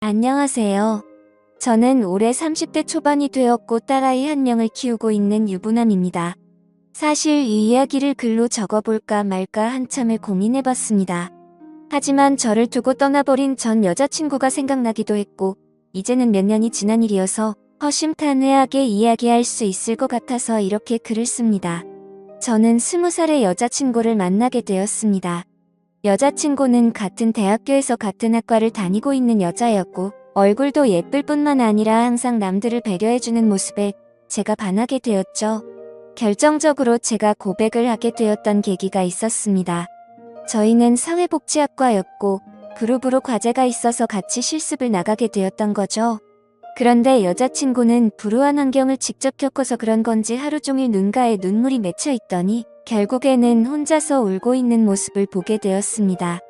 안녕하세요. 저는 올해 30대 초반이 되었고 딸아이 한 명을 키우고 있는 유부남입니다. 사실 이 이야기를 글로 적어볼까 말까 한참을 고민해봤습니다. 하지만 저를 두고 떠나버린 전 여자친구가 생각나기도 했고, 이제는 몇 년이 지난 일이어서 허심탄회하게 이야기할 수 있을 것 같아서 이렇게 글을 씁니다. 저는 20살의 여자친구를 만나게 되었습니다. 여자친구는 같은 대학교에서 같은 학과를 다니고 있는 여자였고, 얼굴도 예쁠 뿐만 아니라 항상 남들을 배려해주는 모습에 제가 반하게 되었죠. 결정적으로 제가 고백을 하게 되었던 계기가 있었습니다. 저희는 사회복지학과였고, 그룹으로 과제가 있어서 같이 실습을 나가게 되었던 거죠. 그런데 여자친구는 불우한 환경을 직접 겪어서 그런 건지 하루 종일 눈가에 눈물이 맺혀 있더니 결국에는 혼자서 울고 있는 모습을 보게 되었습니다.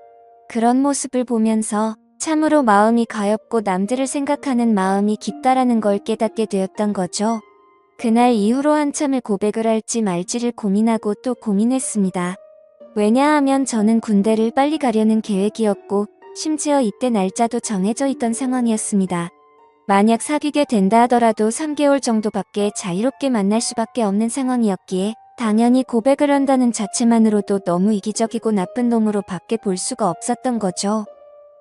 그런 모습을 보면서 참으로 마음이 가엽고 남들을 생각하는 마음이 깊다라는 걸 깨닫게 되었던 거죠. 그날 이후로 한참을 고백을 할지 말지를 고민하고 또 고민했습니다. 왜냐하면 저는 군대를 빨리 가려는 계획이었고, 심지어 이때 날짜도 정해져 있던 상황이었습니다. 만약 사귀게 된다 하더라도 3개월 정도밖에 자유롭게 만날 수밖에 없는 상황이었기에 당연히 고백을 한다는 자체만으로도 너무 이기적이고 나쁜 놈으로 밖에 볼 수가 없었던 거죠.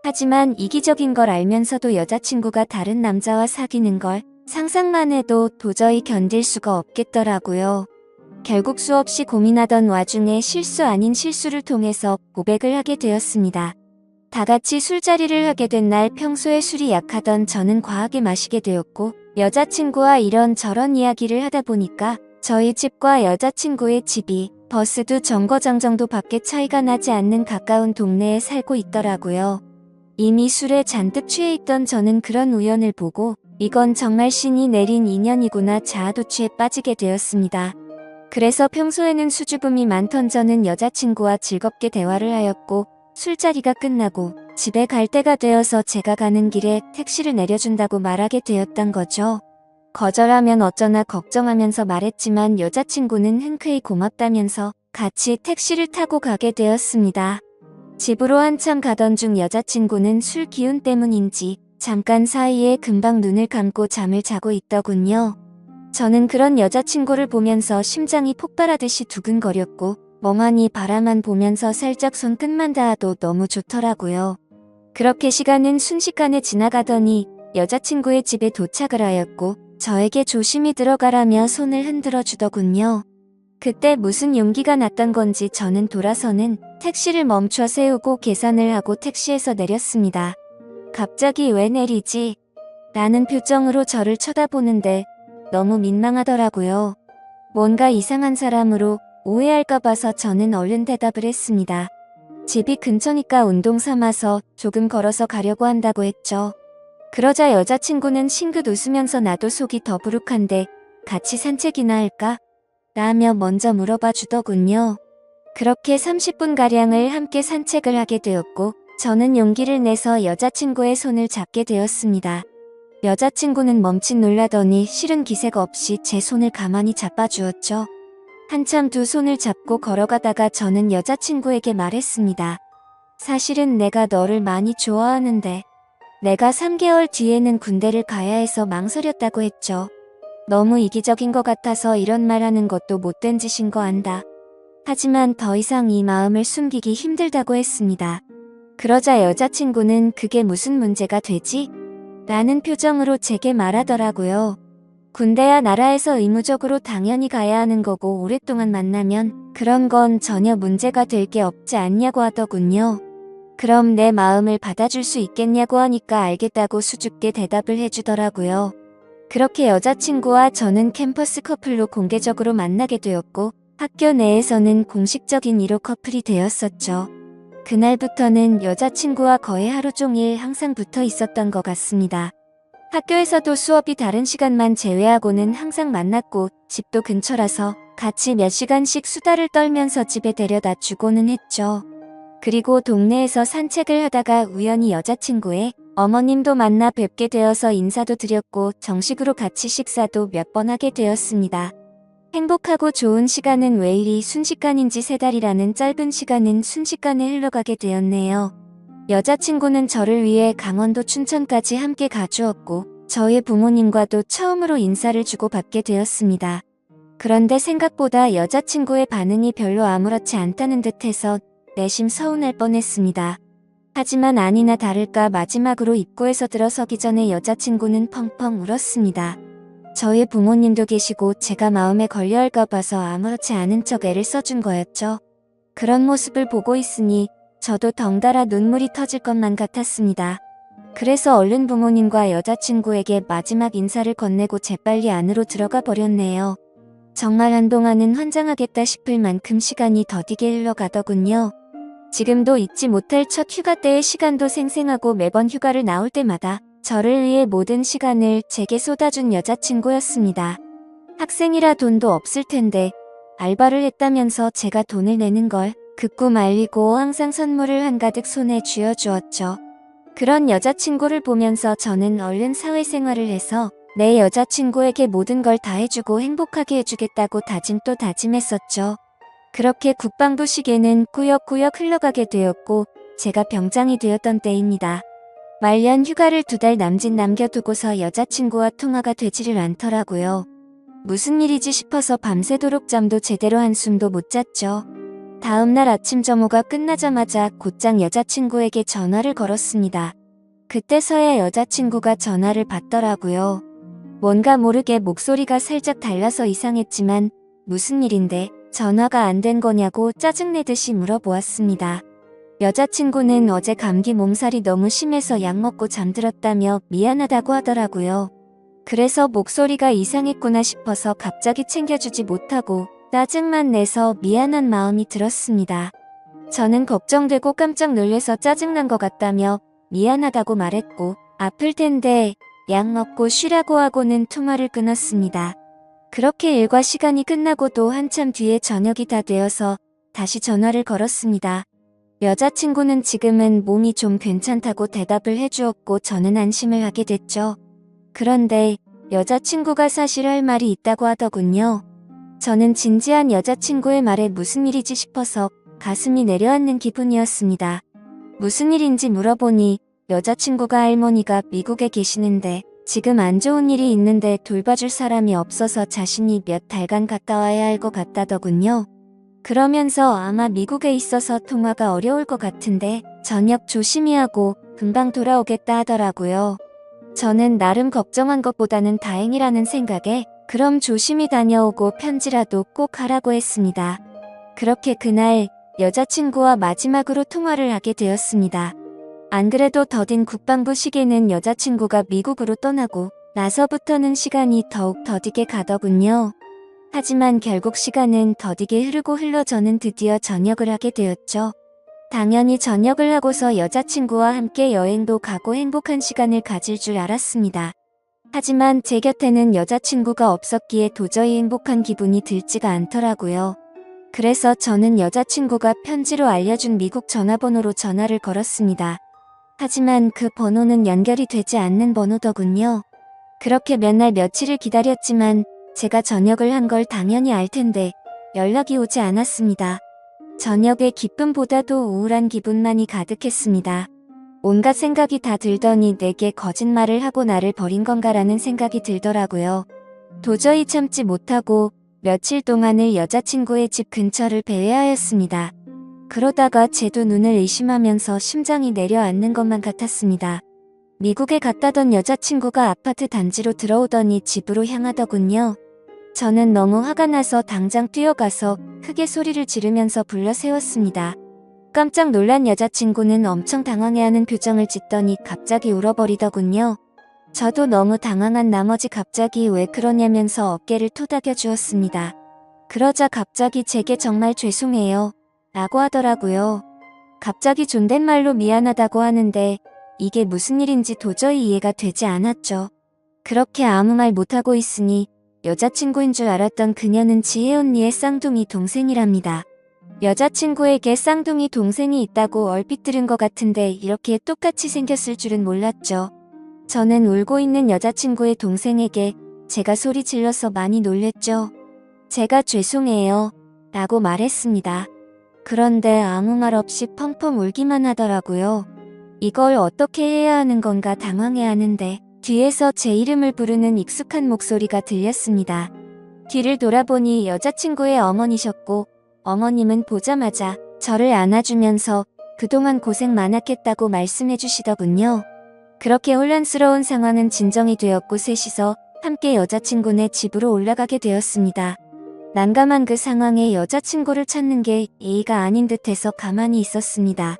하지만 이기적인 걸 알면서도 여자친구가 다른 남자와 사귀는 걸 상상만 해도 도저히 견딜 수가 없겠더라고요. 결국 수없이 고민하던 와중에 실수 아닌 실수를 통해서 고백을 하게 되었습니다. 다 같이 술자리를 하게 된 날 평소에 술이 약하던 저는 과하게 마시게 되었고, 여자친구와 이런저런 이야기를 하다 보니까 저희 집과 여자친구의 집이 버스도 정거장 정도밖에 차이가 나지 않는 가까운 동네에 살고 있더라고요. 이미 술에 잔뜩 취해 있던 저는 그런 우연을 보고 이건 정말 신이 내린 인연이구나 자아도취에 빠지게 되었습니다. 그래서 평소에는 수줍음이 많던 저는 여자친구와 즐겁게 대화를 하였고, 술자리가 끝나고 집에 갈 때가 되어서 제가 가는 길에 택시를 내려준다고 말하게 되었던 거죠. 거절하면 어쩌나 걱정하면서 말했지만 여자친구는 흔쾌히 고맙다면서 같이 택시를 타고 가게 되었습니다. 집으로 한참 가던 중 여자친구는 술 기운 때문인지 잠깐 사이에 금방 눈을 감고 잠을 자고 있더군요. 저는 그런 여자친구를 보면서 심장이 폭발하듯이 두근거렸고, 멍하니 바라만 보면서 살짝 손끝만 닿아도 너무 좋더라고요. 그렇게 시간은 순식간에 지나가더니 여자친구의 집에 도착을 하였고, 저에게 조심히 들어가라며 손을 흔들어 주더군요. 그때 무슨 용기가 났던 건지 저는 돌아서는 택시를 멈춰 세우고 계산을 하고 택시에서 내렸습니다. 갑자기 왜 내리지? 라는 표정으로 저를 쳐다보는데 너무 민망하더라고요. 뭔가 이상한 사람으로 오해할까 봐서 저는 얼른 대답을 했습니다. 집이 근처니까 운동 삼아서 조금 걸어서 가려고 한다고 했죠. 그러자 여자친구는 싱긋 웃으면서 나도 속이 더부룩한데 같이 산책이나 할까? 라며 먼저 물어봐 주더군요. 그렇게 30분가량을 함께 산책을 하게 되었고, 저는 용기를 내서 여자친구의 손을 잡게 되었습니다. 여자친구는 멈칫 놀라더니 싫은 기색 없이 제 손을 가만히 잡아주었죠. 한참 두 손을 잡고 걸어가다가 저는 여자친구에게 말했습니다. 사실은 내가 너를 많이 좋아하는데 내가 3개월 뒤에는 군대를 가야 해서 망설였다고 했죠. 너무 이기적인 것 같아서 이런 말 하는 것도 못된 짓인 거 안다. 하지만 더 이상 이 마음을 숨기기 힘들다고 했습니다. 그러자 여자친구는 그게 무슨 문제가 되지? 라는 표정으로 제게 말하더라고요. 군대야 나라에서 의무적으로 당연히 가야 하는 거고 오랫동안 만나면 그런 건 전혀 문제가 될 게 없지 않냐고 하더군요. 그럼 내 마음을 받아줄 수 있겠냐고 하니까 알겠다고 수줍게 대답을 해주더라고요. 그렇게 여자친구와 저는 캠퍼스 커플로 공개적으로 만나게 되었고, 학교 내에서는 공식적인 1호 커플이 되었었죠. 그날부터는 여자친구와 거의 하루 종일 항상 붙어 있었던 것 같습니다. 학교에서도 수업이 다른 시간만 제외하고는 항상 만났고, 집도 근처라서 같이 몇 시간씩 수다를 떨면서 집에 데려다 주고는 했죠. 그리고 동네에서 산책을 하다가 우연히 여자친구의 어머님도 만나 뵙게 되어서 인사도 드렸고 정식으로 같이 식사도 몇 번 하게 되었습니다. 행복하고 좋은 시간은 왜 이리 순식간인지 3달이라는 짧은 시간은 순식간에 흘러가게 되었네요. 여자친구는 저를 위해 강원도 춘천까지 함께 가주었고 저희 부모님과도 처음으로 인사를 주고받게 되었습니다. 그런데 생각보다 여자친구의 반응이 별로 아무렇지 않다는 듯해서 내심 서운할 뻔했습니다. 하지만 아니나 다를까 마지막으로 입구에서 들어서기 전에 여자친구는 펑펑 울었습니다. 저희 부모님도 계시고 제가 마음에 걸려할까 봐서 아무렇지 않은 척 애를 써준 거였죠. 그런 모습을 보고 있으니 저도 덩달아 눈물이 터질 것만 같았습니다. 그래서 얼른 부모님과 여자친구에게 마지막 인사를 건네고 재빨리 안으로 들어가 버렸네요. 정말 한동안은 환장하겠다 싶을 만큼 시간이 더디게 흘러가더군요. 지금도 잊지 못할 첫 휴가 때의 시간도 생생하고 매번 휴가를 나올 때마다 저를 위해 모든 시간을 제게 쏟아준 여자친구였습니다. 학생이라 돈도 없을 텐데 알바를 했다면서 제가 돈을 내는 걸 극구 말리고 항상 선물을 한가득 손에 쥐어주었죠. 그런 여자친구를 보면서 저는 얼른 사회생활을 해서 내 여자친구에게 모든 걸 다 해주고 행복하게 해주겠다고 다짐 또 다짐했었죠. 그렇게 국방부 시계는 꾸역꾸역 흘러가게 되었고 제가 병장이 되었던 때입니다. 말년 휴가를 2달 남짓 남겨두고서 여자친구와 통화가 되지를 않더라고요. 무슨 일이지 싶어서 밤새도록 잠도 제대로 한숨도 못 잤죠. 다음날 아침 점호가 끝나자마자 곧장 여자친구에게 전화를 걸었습니다. 그때서야 여자친구가 전화를 받더라고요. 뭔가 모르게 목소리가 살짝 달라서 이상했지만 무슨 일인데 전화가 안 된 거냐고 짜증내듯이 물어보았습니다. 여자친구는 어제 감기 몸살이 너무 심해서 약 먹고 잠들었다며 미안하다고 하더라고요. 그래서 목소리가 이상했구나 싶어서 갑자기 챙겨주지 못하고 짜증만 내서 미안한 마음이 들었습니다. 저는 걱정되고 깜짝 놀래서 짜증난 것 같다며 미안하다고 말했고 아플 텐데 약 먹고 쉬라고 하고는 통화를 끊었습니다. 그렇게 일과 시간이 끝나고도 한참 뒤에 저녁이 다 되어서 다시 전화를 걸었습니다. 여자친구는 지금은 몸이 좀 괜찮다고 대답을 해주었고 저는 안심을 하게 됐죠. 그런데 여자친구가 사실 할 말이 있다고 하더군요. 저는 진지한 여자친구의 말에 무슨 일이지 싶어서 가슴이 내려앉는 기분이었습니다. 무슨 일인지 물어보니 여자친구가 할머니가 미국에 계시는데 지금 안 좋은 일이 있는데 돌봐줄 사람이 없어서 자신이 몇 달간 갔다 와야 할 것 같다더군요. 그러면서 아마 미국에 있어서 통화가 어려울 것 같은데 저녁 조심히 하고 금방 돌아오겠다 하더라고요. 저는 나름 걱정한 것보다는 다행이라는 생각에 그럼 조심히 다녀오고 편지라도 꼭 하라고 했습니다. 그렇게 그날 여자친구와 마지막으로 통화를 하게 되었습니다. 안 그래도 더딘 국방부 시계는 여자친구가 미국으로 떠나고 나서부터는 시간이 더욱 더디게 가더군요. 하지만 결국 시간은 더디게 흐르고 흘러 저는 드디어 전역을 하게 되었죠. 당연히 전역을 하고서 여자친구와 함께 여행도 가고 행복한 시간을 가질 줄 알았습니다. 하지만 제 곁에는 여자친구가 없었기에 도저히 행복한 기분이 들지가 않더라고요. 그래서 저는 여자친구가 편지로 알려준 미국 전화번호로 전화를 걸었습니다. 하지만 그 번호는 연결이 되지 않는 번호더군요. 그렇게 몇 날 며칠을 기다렸지만 제가 전역을 한 걸 당연히 알 텐데 연락이 오지 않았습니다. 저녁에 기쁨보다도 우울한 기분만이 가득했습니다. 온갖 생각이 다 들더니 내게 거짓말을 하고 나를 버린 건가라는 생각이 들더라고요. 도저히 참지 못하고 며칠 동안을 여자친구의 집 근처를 배회하였습니다. 그러다가 제도 눈을 의심하면서 심장이 내려앉는 것만 같았습니다. 미국에 갔다던 여자친구가 아파트 단지로 들어오더니 집으로 향하더군요. 저는 너무 화가 나서 당장 뛰어가서 크게 소리를 지르면서 불러 세웠습니다. 깜짝 놀란 여자친구는 엄청 당황해하는 표정을 짓더니 갑자기 울어버리더군요. 저도 너무 당황한 나머지 갑자기 왜 그러냐면서 어깨를 토닥여 주었습니다. 그러자 갑자기 제게 정말 죄송해요 라고 하더라고요. 갑자기 존댓말로 미안하다고 하는데 이게 무슨 일인지 도저히 이해가 되지 않았죠. 그렇게 아무 말 못하고 있으니 여자친구인 줄 알았던 그녀는 지혜 언니의 쌍둥이 동생이랍니다. 여자친구에게 쌍둥이 동생이 있다고 얼핏 들은 것 같은데 이렇게 똑같이 생겼을 줄은 몰랐죠. 저는 울고 있는 여자친구의 동생에게 제가 소리 질러서 많이 놀랬죠. 제가 죄송해요 라고 말했습니다. 그런데 아무 말 없이 펑펑 울기만 하더라고요. 이걸 어떻게 해야 하는 건가 당황해 하는데 뒤에서 제 이름을 부르는 익숙한 목소리가 들렸습니다. 뒤를 돌아보니 여자친구의 어머니셨고 어머님은 보자마자 저를 안아주면서 그동안 고생 많았겠다고 말씀해 주시더군요. 그렇게 혼란스러운 상황은 진정이 되었고 셋이서 함께 여자친구네 집으로 올라가게 되었습니다. 난감한 그 상황에 여자친구를 찾는 게 예의가 아닌 듯해서 가만히 있었습니다.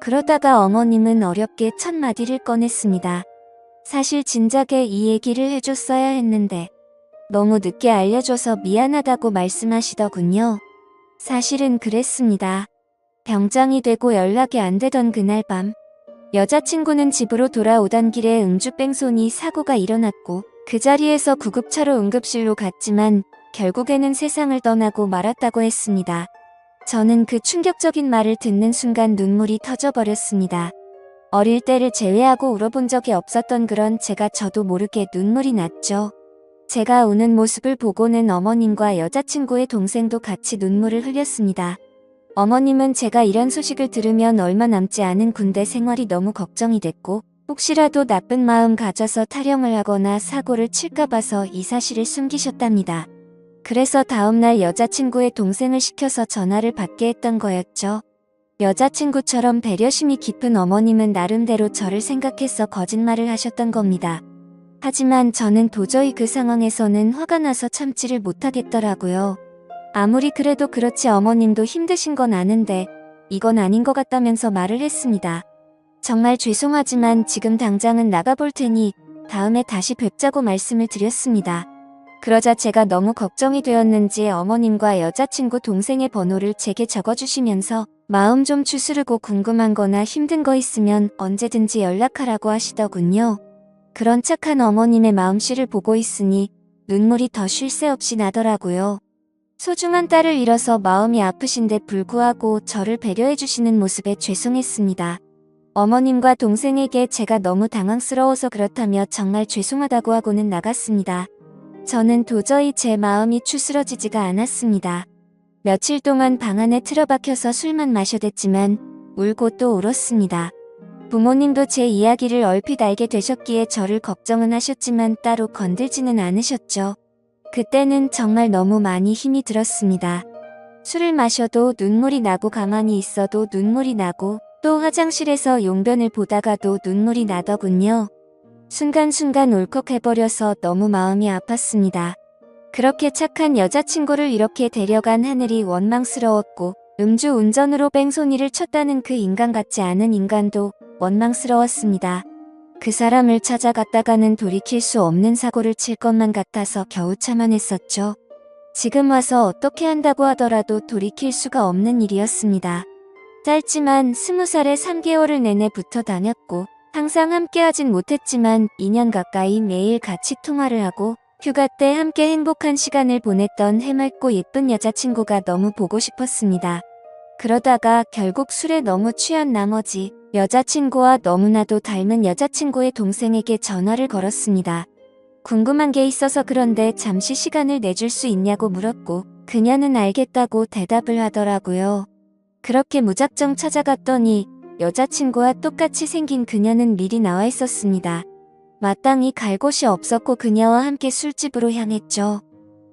그러다가 어머님은 어렵게 첫 마디를 꺼냈습니다. 사실 진작에 이 얘기를 해줬어야 했는데 너무 늦게 알려줘서 미안하다고 말씀하시더군요. 사실은 그랬습니다. 병장이 되고 연락이 안 되던 그날 밤 여자친구는 집으로 돌아오던 길에 음주뺑소니 사고가 일어났고 그 자리에서 구급차로 응급실로 갔지만 결국에는 세상을 떠나고 말았다고 했습니다. 저는 그 충격적인 말을 듣는 순간 눈물이 터져버렸습니다. 어릴 때를 제외하고 울어본 적이 없었던 그런 제가 저도 모르게 눈물이 났죠. 제가 우는 모습을 보고는 어머님과 여자친구의 동생도 같이 눈물을 흘렸습니다. 어머님은 제가 이런 소식을 들으면 얼마 남지 않은 군대 생활이 너무 걱정이 됐고 혹시라도 나쁜 마음 가져서 탈영을 하거나 사고를 칠까 봐서 이 사실을 숨기셨답니다. 그래서 다음날 여자친구의 동생을 시켜서 전화를 받게 했던 거였죠. 여자친구처럼 배려심이 깊은 어머님은 나름대로 저를 생각해서 거짓말을 하셨던 겁니다. 하지만 저는 도저히 그 상황에서는 화가 나서 참지를 못하겠더라고요. 아무리 그래도 그렇지 어머님도 힘드신 건 아는데 이건 아닌 것 같다면서 말을 했습니다. 정말 죄송하지만 지금 당장은 나가볼 테니 다음에 다시 뵙자고 말씀을 드렸습니다. 그러자 제가 너무 걱정이 되었는지 어머님과 여자친구 동생의 번호를 제게 적어주시면서 마음 좀 추스르고 궁금한 거나 힘든 거 있으면 언제든지 연락하라고 하시더군요. 그런 착한 어머님의 마음씨를 보고 있으니 눈물이 더 쉴 새 없이 나더라고요. 소중한 딸을 잃어서 마음이 아프신데 불구하고 저를 배려해주시는 모습에 죄송했습니다. 어머님과 동생에게 제가 너무 당황스러워서 그렇다며 정말 죄송하다고 하고는 나갔습니다. 저는 도저히 제 마음이 추스러지지가 않았습니다. 며칠 동안 방 안에 틀어박혀서 술만 마셔댔지만 울고 또 울었습니다. 부모님도 제 이야기를 얼핏 알게 되셨기에 저를 걱정은 하셨지만 따로 건들지는 않으셨죠. 그때는 정말 너무 많이 힘이 들었습니다. 술을 마셔도 눈물이 나고 가만히 있어도 눈물이 나고 또 화장실에서 용변을 보다가도 눈물이 나더군요. 순간순간 울컥해버려서 너무 마음이 아팠습니다. 그렇게 착한 여자친구를 이렇게 데려간 하늘이 원망스러웠고 음주운전으로 뺑소니를 쳤다는 그 인간 같지 않은 인간도 원망스러웠습니다. 그 사람을 찾아갔다가는 돌이킬 수 없는 사고를 칠 것만 같아서 겨우 참아냈었죠. 지금 와서 어떻게 한다고 하더라도 돌이킬 수가 없는 일이었습니다. 짧지만 20살에 3개월을 내내 붙어 다녔고 항상 함께하진 못했지만 2년 가까이 매일 같이 통화를 하고 휴가 때 함께 행복한 시간을 보냈던 해맑고 예쁜 여자친구가 너무 보고 싶었습니다. 그러다가 결국 술에 너무 취한 나머지 여자친구와 너무나도 닮은 여자친구의 동생에게 전화를 걸었습니다. 궁금한 게 있어서 그런데 잠시 시간을 내줄 수 있냐고 물었고 그녀는 알겠다고 대답을 하더라고요. 그렇게 무작정 찾아갔더니 여자친구와 똑같이 생긴 그녀는 미리 나와 있었습니다. 마땅히 갈 곳이 없었고 그녀와 함께 술집으로 향했죠.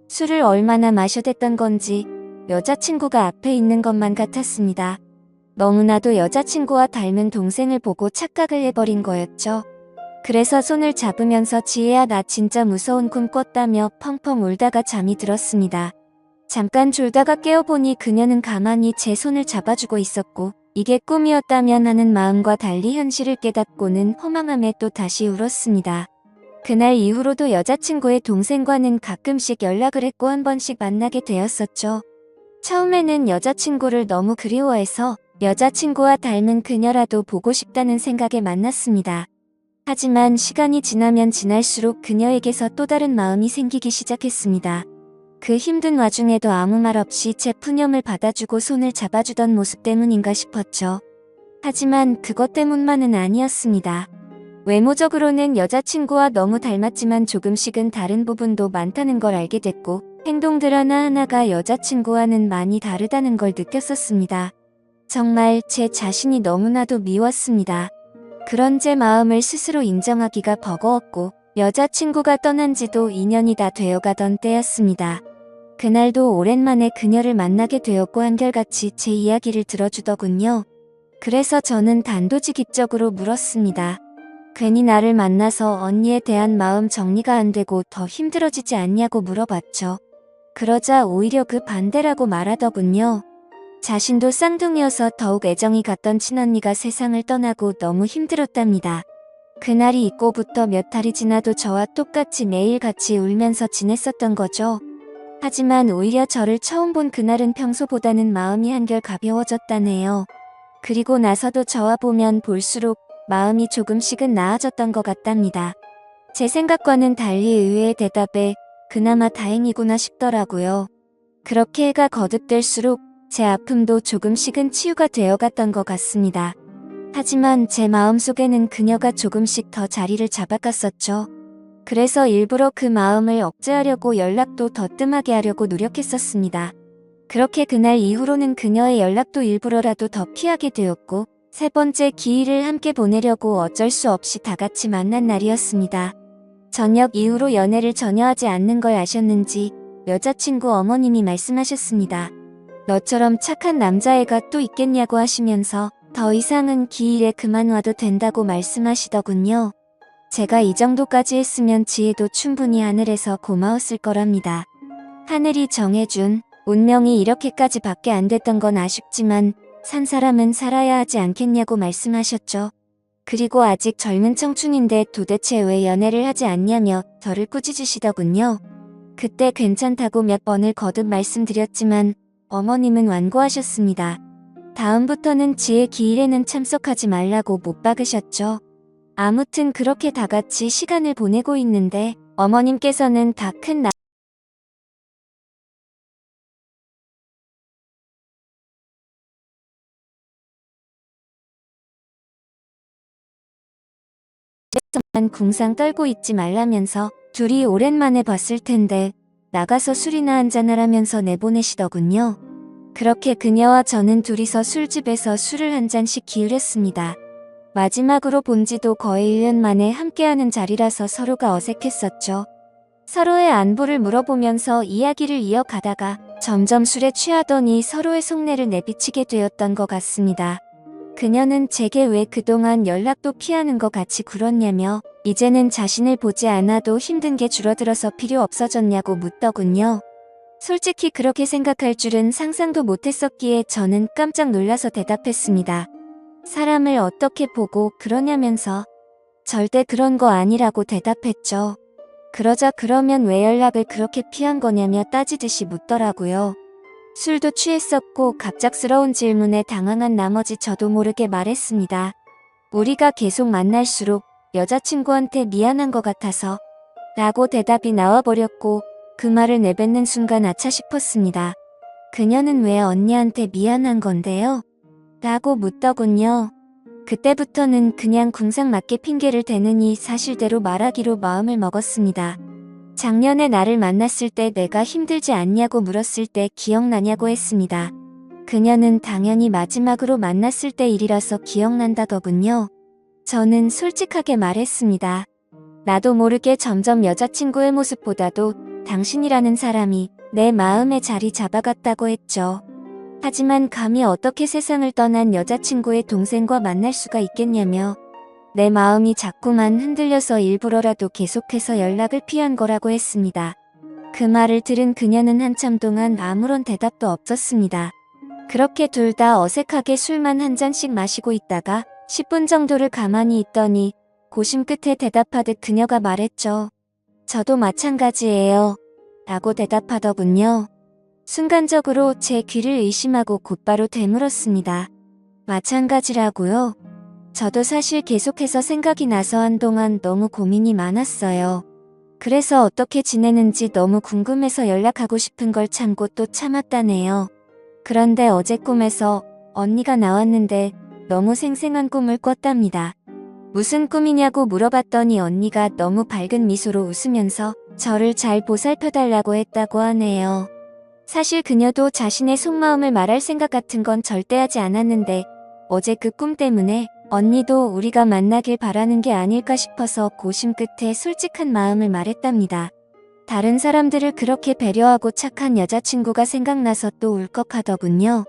술을 얼마나 마셔댔던 건지 여자친구가 앞에 있는 것만 같았습니다. 너무나도 여자친구와 닮은 동생을 보고 착각을 해버린 거였죠. 그래서 손을 잡으면서 지혜야 나 진짜 무서운 꿈 꿨다며 펑펑 울다가 잠이 들었습니다. 잠깐 졸다가 깨어보니 그녀는 가만히 제 손을 잡아주고 있었고 이게 꿈이었다면 하는 마음과 달리 현실을 깨닫고는 허망함에 또 다시 울었습니다. 그날 이후로도 여자친구의 동생과는 가끔씩 연락을 했고 한 번씩 만나게 되었었죠. 처음에는 여자친구를 너무 그리워해서 여자친구와 닮은 그녀라도 보고 싶다는 생각에 만났습니다. 하지만 시간이 지나면 지날수록 그녀에게서 또 다른 마음이 생기기 시작했습니다. 그 힘든 와중에도 아무 말 없이 제 푸념을 받아주고 손을 잡아주던 모습 때문인가 싶었죠. 하지만 그것 때문만은 아니었습니다. 외모적으로는 여자친구와 너무 닮았지만 조금씩은 다른 부분도 많다는 걸 알게 됐고 행동들 하나하나가 여자친구와는 많이 다르다는 걸 느꼈었습니다. 정말 제 자신이 너무나도 미웠습니다. 그런 제 마음을 스스로 인정하기가 버거웠고 여자친구가 떠난 지도 2년이 다 되어가던 때였습니다. 그날도 오랜만에 그녀를 만나게 되었고 한결같이 제 이야기를 들어주더군요. 그래서 저는 단도직입적으로 물었습니다. 괜히 나를 만나서 언니에 대한 마음 정리가 안 되고 더 힘들어지지 않냐고 물어봤죠. 그러자 오히려 그 반대라고 말하더군요. 자신도 쌍둥이여서 더욱 애정이 갔던 친언니가 세상을 떠나고 너무 힘들었답니다. 그날이 있고부터 몇 달이 지나도 저와 똑같이 매일 같이 울면서 지냈었던 거죠. 하지만 오히려 저를 처음 본 그날은 평소보다는 마음이 한결 가벼워졌다네요. 그리고 나서도 저와 보면 볼수록 마음이 조금씩은 나아졌던 것 같답니다. 제 생각과는 달리 의외의 대답에 그나마 다행이구나 싶더라고요. 그렇게 해가 거듭될수록 제 아픔도 조금씩은 치유가 되어갔던 것 같습니다. 하지만 제 마음속에는 그녀가 조금씩 더 자리를 잡아갔었죠. 그래서 일부러 그 마음을 억제하려고 연락도 더 뜸하게 하려고 노력했었습니다. 그렇게 그날 이후로는 그녀의 연락도 일부러라도 더 피하게 되었고 3번째 기일을 함께 보내려고 어쩔 수 없이 다 같이 만난 날이었습니다. 저녁 이후로 연애를 전혀 하지 않는 걸 아셨는지 여자친구 어머님이 말씀하셨습니다. 너처럼 착한 남자애가 또 있겠냐고 하시면서 더 이상은 기일에 그만 와도 된다고 말씀하시더군요. 제가 이 정도까지 했으면 지혜도 충분히 하늘에서 고마웠을 거랍니다. 하늘이 정해준 운명이 이렇게까지 밖에 안 됐던 건 아쉽지만 산 사람은 살아야 하지 않겠냐고 말씀하셨죠. 그리고 아직 젊은 청춘인데 도대체 왜 연애를 하지 않냐며 저를 꾸짖으시더군요. 그때 괜찮다고 몇 번을 거듭 말씀드렸지만 어머님은 완고하셨습니다. 다음부터는 지혜 기일에는 참석하지 말라고 못 박으셨죠. 아무튼 그렇게 다 같이 시간을 보내고 있는데 어머님께서는 다 큰 남자만 궁상 떨고 있지 말라면서 둘이 오랜만에 봤을 텐데 나가서 술이나 한잔하라면서 내보내시더군요. 그렇게 그녀와 저는 둘이서 술집에서 술을 한 잔씩 기울였습니다. 마지막으로 본 지도 거의 1년 만에 함께하는 자리라서 서로가 어색했었죠. 서로의 안부를 물어보면서 이야기를 이어가다가 점점 술에 취하더니 서로의 속내를 내비치게 되었던 것 같습니다. 그녀는 제게 왜 그동안 연락도 피하는 것 같이 굴었냐며 이제는 자신을 보지 않아도 힘든 게 줄어들어서 필요 없어졌냐고 묻더군요. 솔직히 그렇게 생각할 줄은 상상도 못했었기에 저는 깜짝 놀라서 대답했습니다. 사람을 어떻게 보고 그러냐면서 절대 그런 거 아니라고 대답했죠. 그러자 그러면 왜 연락을 그렇게 피한 거냐며 따지듯이 묻더라고요. 술도 취했었고 갑작스러운 질문에 당황한 나머지 저도 모르게 말했습니다. 우리가 계속 만날수록 여자친구한테 미안한 것 같아서 라고 대답이 나와버렸고 그 말을 내뱉는 순간 아차 싶었습니다. 그녀는 왜 언니한테 미안한 건데요? 라고 묻더군요. 그때부터는 그냥 궁상맞게 핑계를 대느니 사실대로 말하기로 마음을 먹었습니다. 작년에 나를 만났을 때 내가 힘들지 않냐고 물었을 때 기억나냐고 했습니다. 그녀는 당연히 마지막으로 만났을 때 일이라서 기억난다더군요. 저는 솔직하게 말했습니다. 나도 모르게 점점 여자친구의 모습보다도 당신이라는 사람이 내 마음에 자리 잡아갔다고 했죠. 하지만 감히 어떻게 세상을 떠난 여자친구의 동생과 만날 수가 있겠냐며 내 마음이 자꾸만 흔들려서 일부러라도 계속해서 연락을 피한 거라고 했습니다. 그 말을 들은 그녀는 한참 동안 아무런 대답도 없었습니다. 그렇게 둘 다 어색하게 술만 한 잔씩 마시고 있다가 10분 정도를 가만히 있더니 고심 끝에 대답하듯 그녀가 말했죠. 저도 마찬가지예요. 라고 대답하더군요. 순간적으로 제 귀를 의심하고 곧바로 되물었습니다. 마찬가지라고요? 저도 사실 계속해서 생각이 나서 한동안 너무 고민이 많았어요. 그래서 어떻게 지내는지 너무 궁금해서 연락하고 싶은 걸 참고 또 참았다네요. 그런데 어제 꿈에서 언니가 나왔는데 너무 생생한 꿈을 꿨답니다. 무슨 꿈이냐고 물어봤더니 언니가 너무 밝은 미소로 웃으면서 저를 잘 보살펴달라고 했다고 하네요. 사실 그녀도 자신의 속마음을 말할 생각 같은 건 절대 하지 않았는데 어제 그 꿈 때문에 언니도 우리가 만나길 바라는 게 아닐까 싶어서 고심 끝에 솔직한 마음을 말했답니다. 다른 사람들을 그렇게 배려하고 착한 여자친구가 생각나서 또 울컥하더군요.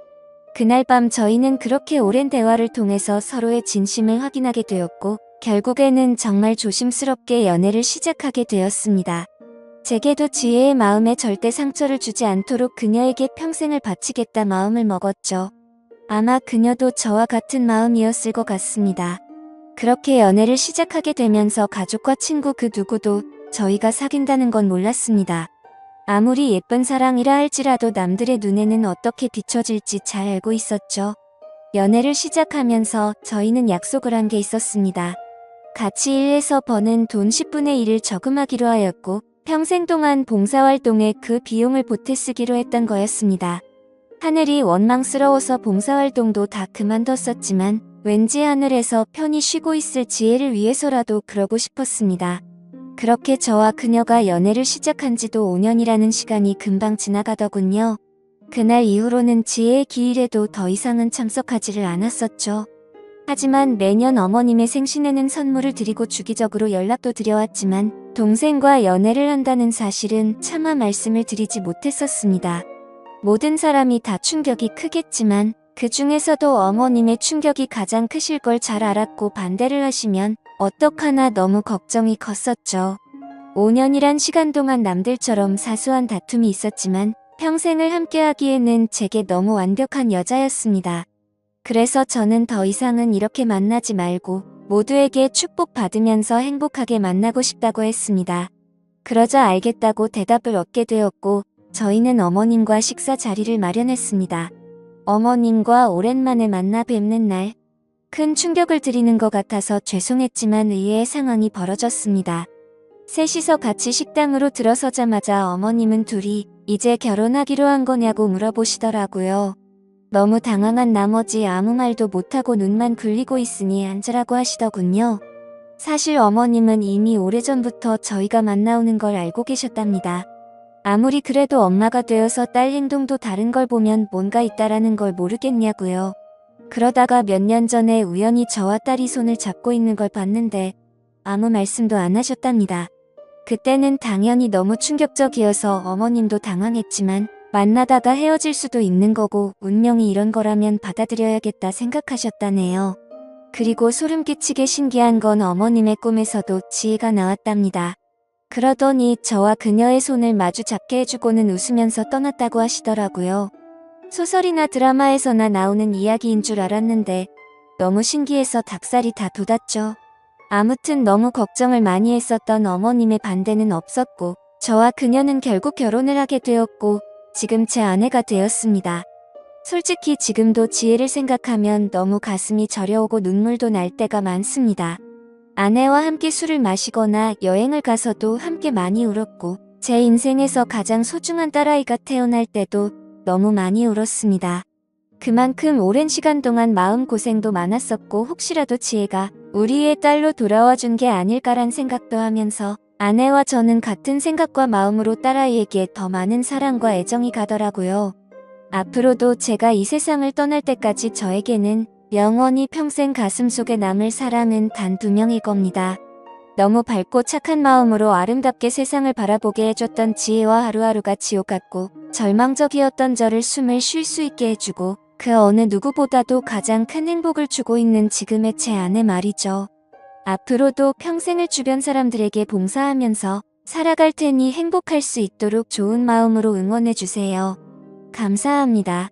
그날 밤 저희는 그렇게 오랜 대화를 통해서 서로의 진심을 확인하게 되었고 결국에는 정말 조심스럽게 연애를 시작하게 되었습니다. 제게도 지혜의 마음에 절대 상처를 주지 않도록 그녀에게 평생을 바치겠다 마음을 먹었죠. 아마 그녀도 저와 같은 마음이었을 것 같습니다. 그렇게 연애를 시작하게 되면서 가족과 친구 그 누구도 저희가 사귄다는 건 몰랐습니다. 아무리 예쁜 사랑이라 할지라도 남들의 눈에는 어떻게 비춰질지 잘 알고 있었죠. 연애를 시작하면서 저희는 약속을 한 게 있었습니다. 같이 일해서 버는 돈 10분의 1을 저금하기로 하였고 평생 동안 봉사활동에 그 비용을 보태 쓰기로 했던 거였습니다. 하늘이 원망스러워서 봉사활동도 다 그만뒀었지만 왠지 하늘에서 편히 쉬고 있을 지혜를 위해서라도 그러고 싶었습니다. 그렇게 저와 그녀가 연애를 시작한 지도 5년이라는 시간이 금방 지나가더군요. 그날 이후로는 지혜의 기일에도 더 이상은 참석하지를 않았었죠. 하지만 매년 어머님의 생신에는 선물을 드리고 주기적으로 연락도 드려왔지만 동생과 연애를 한다는 사실은 차마 말씀을 드리지 못했었습니다. 모든 사람이 다 충격이 크겠지만 그 중에서도 어머님의 충격이 가장 크실 걸 잘 알았고 반대를 하시면 어떡하나 너무 걱정이 컸었죠. 5년이란 시간 동안 남들처럼 사소한 다툼이 있었지만 평생을 함께하기에는 제게 너무 완벽한 여자였습니다. 그래서 저는 더 이상은 이렇게 만나지 말고 모두에게 축복받으면서 행복하게 만나고 싶다고 했습니다. 그러자 알겠다고 대답을 얻게 되었고 저희는 어머님과 식사 자리를 마련했습니다. 어머님과 오랜만에 만나 뵙는 날, 큰 충격을 드리는 것 같아서 죄송했지만 의외의 상황이 벌어졌습니다. 셋이서 같이 식당으로 들어서자마자 어머님은 둘이 이제 결혼하기로 한 거냐고 물어보시더라고요. 너무 당황한 나머지 아무 말도 못하고 눈만 굴리고 있으니 앉으라고 하시더군요. 사실 어머님은 이미 오래전부터 저희가 만나오는 걸 알고 계셨답니다. 아무리 그래도 엄마가 되어서 딸 행동도 다른 걸 보면 뭔가 있다라는 걸 모르겠냐고요. 그러다가 몇 년 전에 우연히 저와 딸이 손을 잡고 있는 걸 봤는데 아무 말씀도 안 하셨답니다. 그때는 당연히 너무 충격적이어서 어머님도 당황했지만 만나다가 헤어질 수도 있는 거고 운명이 이런 거라면 받아들여야겠다 생각하셨다네요. 그리고 소름 끼치게 신기한 건 어머님의 꿈에서도 지혜가 나왔답니다. 그러더니 저와 그녀의 손을 마주 잡게 해주고는 웃으면서 떠났다고 하시더라고요. 소설이나 드라마에서나 나오는 이야기인 줄 알았는데 너무 신기해서 닭살이 다 돋았죠. 아무튼 너무 걱정을 많이 했었던 어머님의 반대는 없었고 저와 그녀는 결국 결혼을 하게 되었고 지금 제 아내가 되었습니다. 솔직히 지금도 지혜를 생각하면 너무 가슴이 저려오고 눈물도 날 때가 많습니다. 아내와 함께 술을 마시거나 여행을 가서도 함께 많이 울었고 제 인생에서 가장 소중한 딸아이가 태어날 때도 너무 많이 울었습니다. 그만큼 오랜 시간 동안 마음고생도 많았었고 혹시라도 지혜가 우리의 딸로 돌아와 준 게 아닐까란 생각도 하면서 아내와 저는 같은 생각과 마음으로 딸아이에게 더 많은 사랑과 애정이 가더라고요. 앞으로도 제가 이 세상을 떠날 때까지 저에게는 영원히 평생 가슴속에 남을 사람은 단 2명일 겁니다. 너무 밝고 착한 마음으로 아름답게 세상을 바라보게 해줬던 지혜와 하루하루가 지옥 같고 절망적이었던 저를 숨을 쉴 수 있게 해주고 그 어느 누구보다도 가장 큰 행복을 주고 있는 지금의 제 아내 말이죠. 앞으로도 평생을 주변 사람들에게 봉사하면서 살아갈 테니 행복할 수 있도록 좋은 마음으로 응원해주세요. 감사합니다.